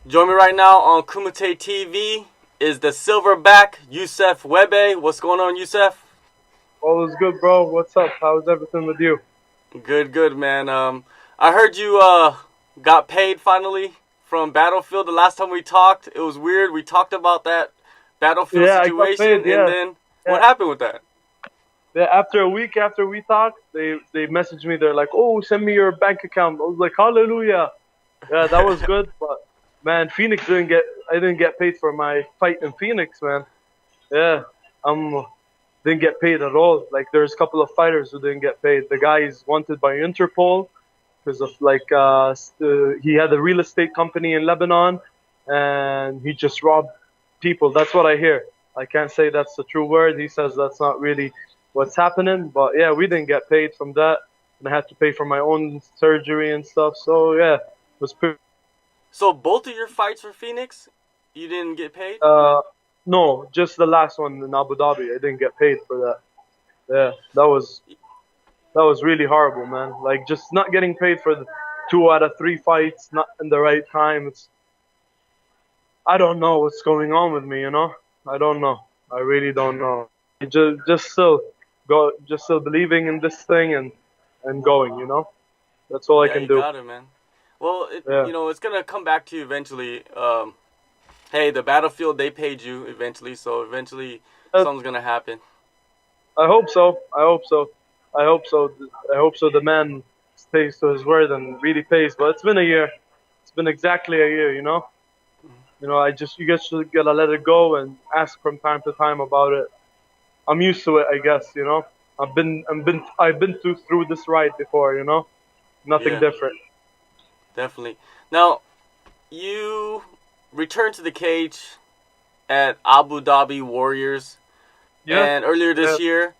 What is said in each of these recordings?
Join me right now on Kumite TV is the Silverback, Youssef Wehbe. What's going on, Youssef? All is good, bro. What's up? How's everything with you? Good, good, man. I heard you got paid finally from Battlefield. The last time we talked, it was weird. We talked about that Battlefield Yeah, I got situation, paid. and Yeah, then yeah. what happened with that? Yeah, after a week after we talked, they messaged me. They're like, "Oh, send me your bank account." I was like, "Hallelujah!" Yeah, that was good. But man, Phoenix didn't get. I didn't get paid for my fight in Phoenix, man. Yeah, didn't get paid at all. Like, there's a couple of fighters who didn't get paid. The guy is wanted by Interpol because of he had a real estate company in Lebanon, and he just robbed people. That's what I hear. I can't say that's the true word. He says that's not really what's happening, but yeah, we didn't get paid from that, and I had to pay for my own surgery and stuff. So yeah, it was pretty. So both of your fights for Phoenix, you didn't get paid? Uh, no, just the last one in Abu Dhabi. I didn't get paid for that. Yeah, that was really horrible, man. Like, just not getting paid for the 2 out of 3 fights, not in the right time. I don't know what's going on with me, you know. I don't know. I really don't know. I just still believing in this thing and going, you know. That's all I Yeah, can you do. got it, man. Well, Yeah. it's gonna come back to you eventually. Hey, the Battlefield, they paid you eventually, so eventually Uh, something's gonna happen. I hope so. I hope so. I hope so. I hope so. The man stays to his word and really pays. But it's been a year. It's been exactly a year, you know. You guys should gotta let it go and ask from time to time about it. I'm used to it, I guess. You know, I've been through this ride before. You know, nothing Yeah, different. definitely. Now, you returned to the cage at Abu Dhabi Warriors, Yeah, and earlier yeah, this year,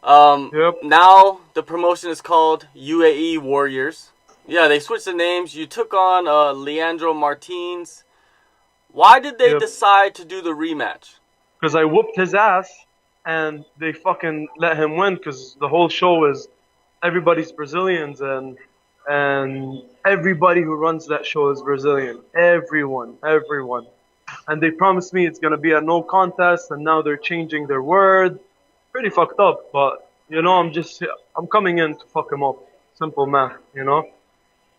yep, now the promotion is called UAE Warriors. Yeah, they switched the names. You took on Leandro Martins. Why did they yep. decide to do the rematch? Because I whooped his ass, and they fucking let him win. Because the whole show is everybody's Brazilians, and everybody who runs that show is Brazilian. Everyone. And they promised me it's gonna be a no contest, and now they're changing their word. Pretty fucked up, but I'm coming in to fuck him up. Simple math, you know.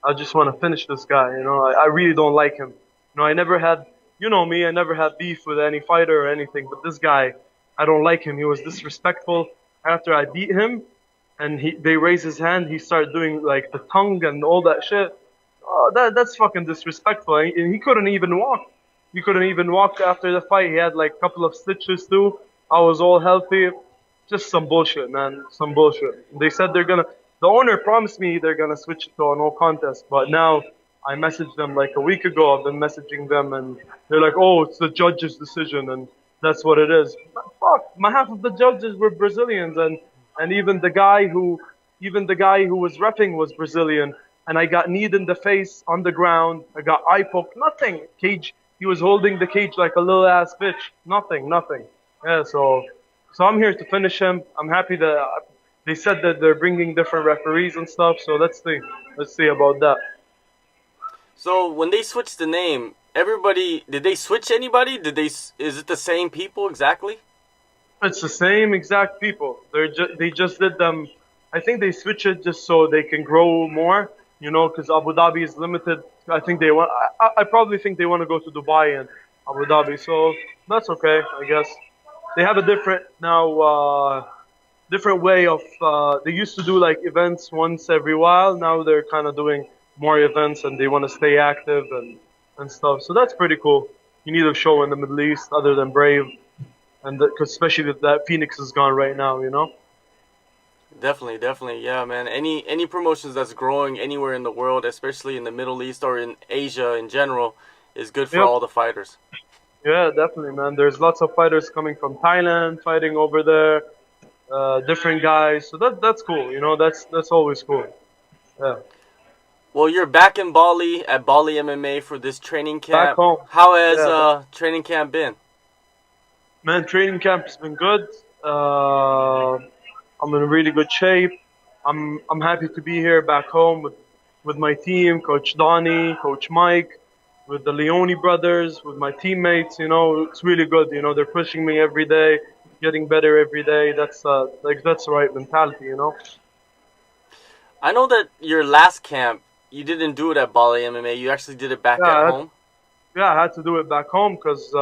I just want to finish this guy, you know. I really don't like him. I never had, you know me, I never had beef with any fighter or anything, but this guy, I don't like him. He was disrespectful after I beat him, and they raised his hand. He started doing like the tongue and all that shit. Oh, that's fucking disrespectful. And he couldn't even walk. He couldn't even walk after the fight. He had like a couple of stitches too. I was all healthy. Just some bullshit, man. Some bullshit. They said the owner promised me they're gonna switch it to a no contest, but now I messaged them like a week ago. I've been messaging them, and they're like, "Oh, it's the judge's decision, and that's what it is." But fuck, my half of the judges were Brazilians, and even the guy who was reffing was Brazilian, and I got kneed in the face on the ground. I got eye poked. Nothing. Cage. He was holding the cage like a little ass bitch. Nothing. Yeah. So I'm here to finish him. I'm happy that they said that they're bringing different referees and stuff. So let's see. Let's see about that. So when they switched the name, everybody did they switch anybody? Is it the same people exactly? It's the same exact people. They just did them. I think they switch it just so they can grow more. Because Abu Dhabi is limited. I think they want. I probably think they want to go to Dubai and Abu Dhabi. So that's okay, I guess. They have a different way of. They used to do like events once every while. Now they're kind of doing more events, and they want to stay active and stuff. So that's pretty cool. You need a show in the Middle East other than Brave, and cause especially that Phoenix is gone right now. Definitely, definitely, yeah, man. Any promotions that's growing anywhere in the world, especially in the Middle East or in Asia in general, is good for Yep. all the fighters. Yeah, definitely, man. There's lots of fighters coming from Thailand fighting over there. Different guys. So that's cool. That's always cool. Yeah. Well, you're back in Bali at Bali MMA for this training Back camp. home. How has Yeah. training camp been? Man, training camp's been good. I'm in really good shape. I'm happy to be here back home with my team, Coach Donnie, Coach Mike. with the Leone brothers, with my teammates. You know, it's really good. You know, they're pushing me every day, getting better every day. That's that's the right mentality. You know. I know that your last camp, you didn't do it at Bali MMA. You actually did it back at Yeah, home. yeah, I had to do it back home because,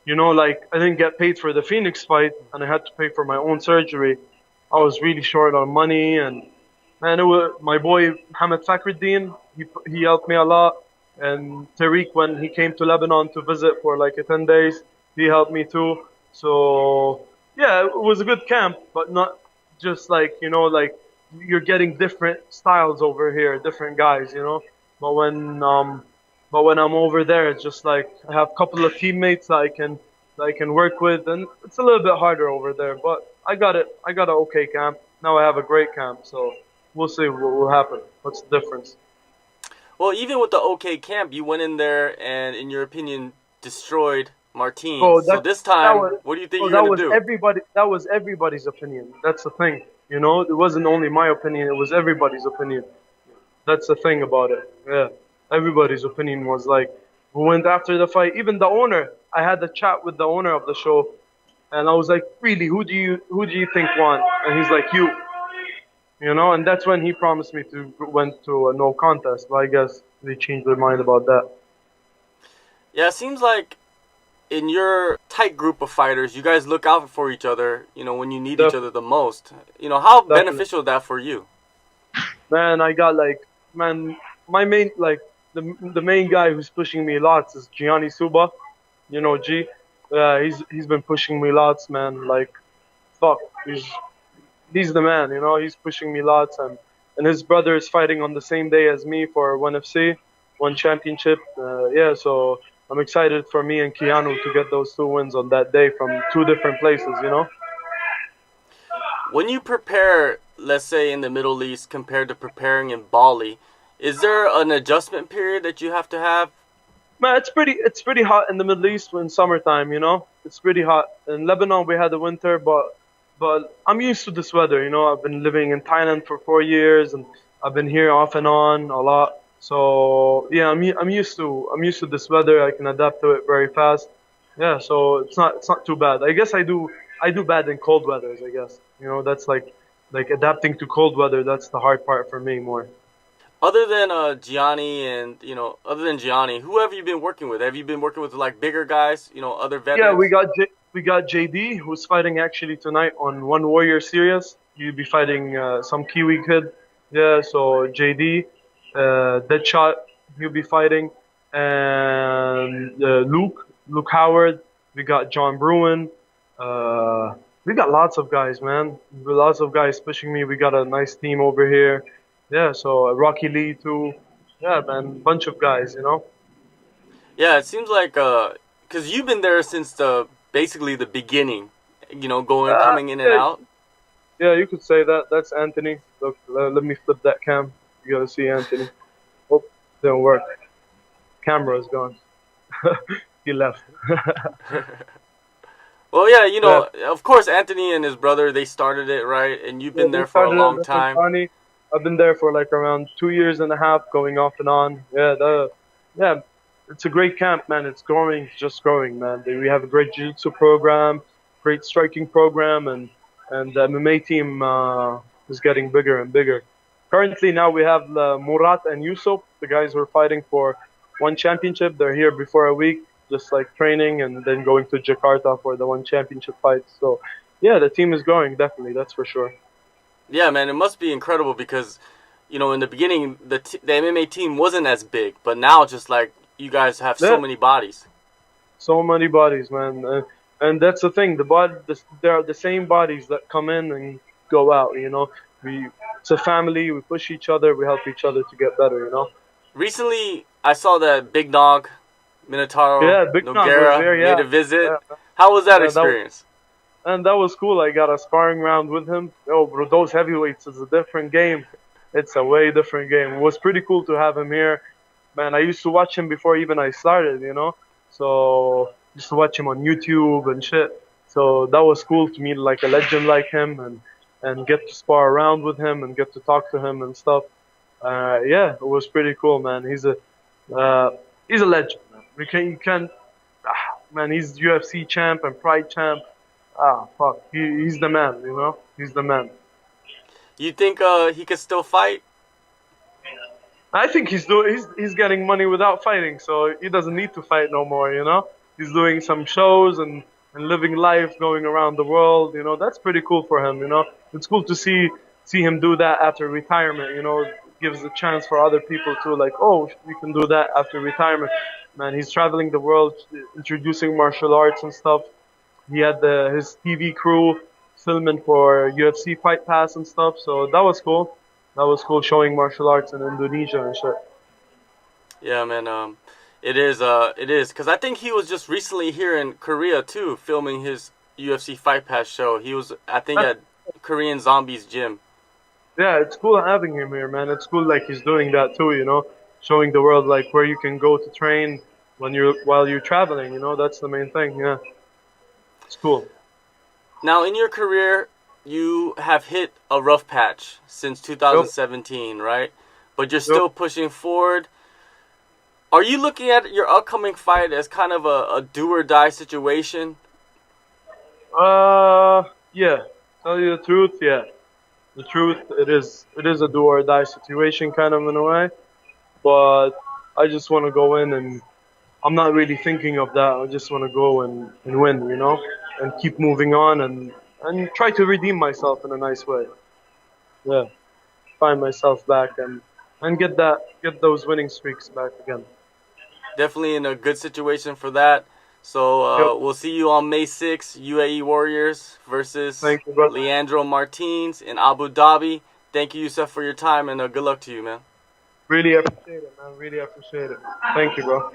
you know, like I didn't get paid for the Phoenix fight, and I had to pay for my own surgery. I was really short on money, and man, it was my boy Mohammed Fakhruddin. He helped me a lot, and Tariq when he came to Lebanon to visit for like 10 days, he helped me too. So yeah, it was a good camp, but not just like like you're getting different styles over here, different guys, you know. But when um but when I'm over there, it's just like I have a couple of teammates that I can work with, and it's a little bit harder over there. But I got it. I got an okay camp. Now I have a great camp, so we'll see what will happen. What's the difference? Well, even with the OK camp, you went in there and, in your opinion, destroyed Oh, Martins. So this that time, was what do you think oh, you're that gonna was do? everybody. That was everybody's opinion. That's the thing. You know, it wasn't only my opinion. It was everybody's opinion. That's the thing about it. Yeah, everybody's opinion was like, we went after the fight. Even the owner, I had a chat with the owner of the show, and I was like, really, who do you think won? And he's like, you know. And that's when he promised me to went to a no contest. But I guess they changed their mind about that. Yeah, it seems like in your tight group of fighters, you guys look out for each other, when you need each Def- other the most. How Definitely, beneficial is that for you? man. I got like, man, my main like the main guy who's pushing me lots is Gianni Suba. You know, G. Yeah, he's been pushing me lots, man. Like, fuck, he's the man. You know, he's pushing me lots, and his brother is fighting on the same day as me for one FC, one championship. Yeah, so I'm excited for me and Keanu to get those two wins on that day from two different places. You know. When you prepare, let's say in the Middle East compared to preparing in Bali, is there an adjustment period that you have to have? Man, it's pretty hot in the Middle East in summertime. You know, it's pretty hot. In Lebanon we had the winter, but I'm used to this weather. You know, I've been living in Thailand for 4 years, and I've been here off and on a lot. So yeah, I'm used to this weather. I can adapt to it very fast. Yeah, so it's not too bad. I guess I do bad in cold weathers. I guess that's like adapting to cold weather. That's the hard part for me more. Other than Gianni and other than Gianni, who have you been working with? Have you been working with like bigger guys, other Yeah, veterans? we got JD who's fighting actually tonight on One Warrior series. He'll be fighting some Kiwi kid. Yeah, so JD, Deadshot, he'll be fighting, and Luke Howard. We got John Bruin. We got lots of guys, man. Lots of guys pushing me. We got a nice team over here. Yeah, so Rocky Lee too. Yeah, man, bunch of guys, you know. Yeah, it seems like because you've been there since the basically the beginning, going coming in and Yeah, out. yeah, you could say that. That's Anthony. Look, let me flip that cam. You gotta see Anthony. Oh, didn't work. Camera is gone. He left. Well, yeah, Yeah, of course, Anthony and his brother, they started it, right? And you've yeah, been they there for a started it long with him, time. Tony. I've been there for like around 2 years and a half, going off and on. Yeah, it's a great camp, man. It's growing, just growing, man. We have a great jiu-jitsu program, great striking program, and the MMA team is getting bigger and bigger. Currently, now we have Murat and Yusuf, the guys who are fighting for one championship. They're here before a week, just like training, and then going to Jakarta for the one championship fight. So, yeah, the team is growing, definitely, that's for sure. Yeah, man, it must be incredible because, in the beginning, the MMA team wasn't as big, but now just like you guys have so Yeah, many bodies. so many bodies, man. And that's the thing. There are the same bodies that come in and go out. You know, it's a family. We push each other. We help each other to get better. You know. Recently, I saw that Big Nog, Minotauro Yeah, Big Nog was Nogueira there. made Yeah, a visit. yeah, How was that yeah. experience? That was cool. I got a sparring round with him. Oh, bro, those heavyweights is a different game. It's a way different game. It was pretty cool to have him here. Man, I used to watch him before even I started, you know. So used to watch him on YouTube and shit. So that was cool to meet like a legend like him and get to spar around with him and get to talk to him and stuff. Yeah, it was pretty cool, man. Uh, He's a legend, man. You can't, man. He's UFC champ and Pride champ. Ah, fuck. He's the man. You know, he's the man. You think he could still fight? I think he's getting money without fighting, so he doesn't need to fight no more. You know, he's doing some shows and living life, going around the world. You know, that's pretty cool for him. You know, it's cool to see him do that after retirement. You know, it gives a chance for other people to like, oh, we can do that after retirement. Man, he's traveling the world, introducing martial arts and stuff. He had his TV crew filming for UFC Fight Pass and stuff, so that was cool. That was cool showing martial arts in Indonesia and shit. Yeah, man. It is. It is because I think he was just recently here in Korea too, filming his UFC Fight Pass show. He was, I think, at Korean Zombies gym. Yeah, it's cool having him here, man. It's cool like he's doing that too, you know, showing the world like where you can go to train while you're traveling, you know, that's the main thing, yeah. It's cool. Now, in your career, you have hit a rough patch since 2017, right? But you're still pushing forward. Are you looking at your upcoming fight as kind of a do or die situation? Yeah. Tell you the truth, yeah. The truth, it is a do or die situation kind of in a way. But I just want to go in and I'm not really thinking of that. I just want to go and win, you know, and keep moving on and try to redeem myself in a nice way. Yeah, find myself back and get those winning streaks back again. Definitely in a good situation for that. So we'll see you on May 6th, UAE Warriors versus Leandro Martins in Abu Dhabi. Thank you, Youssef, for your time, and good luck to you, man. Really appreciate it, man. Really appreciate it. Thank you, bro.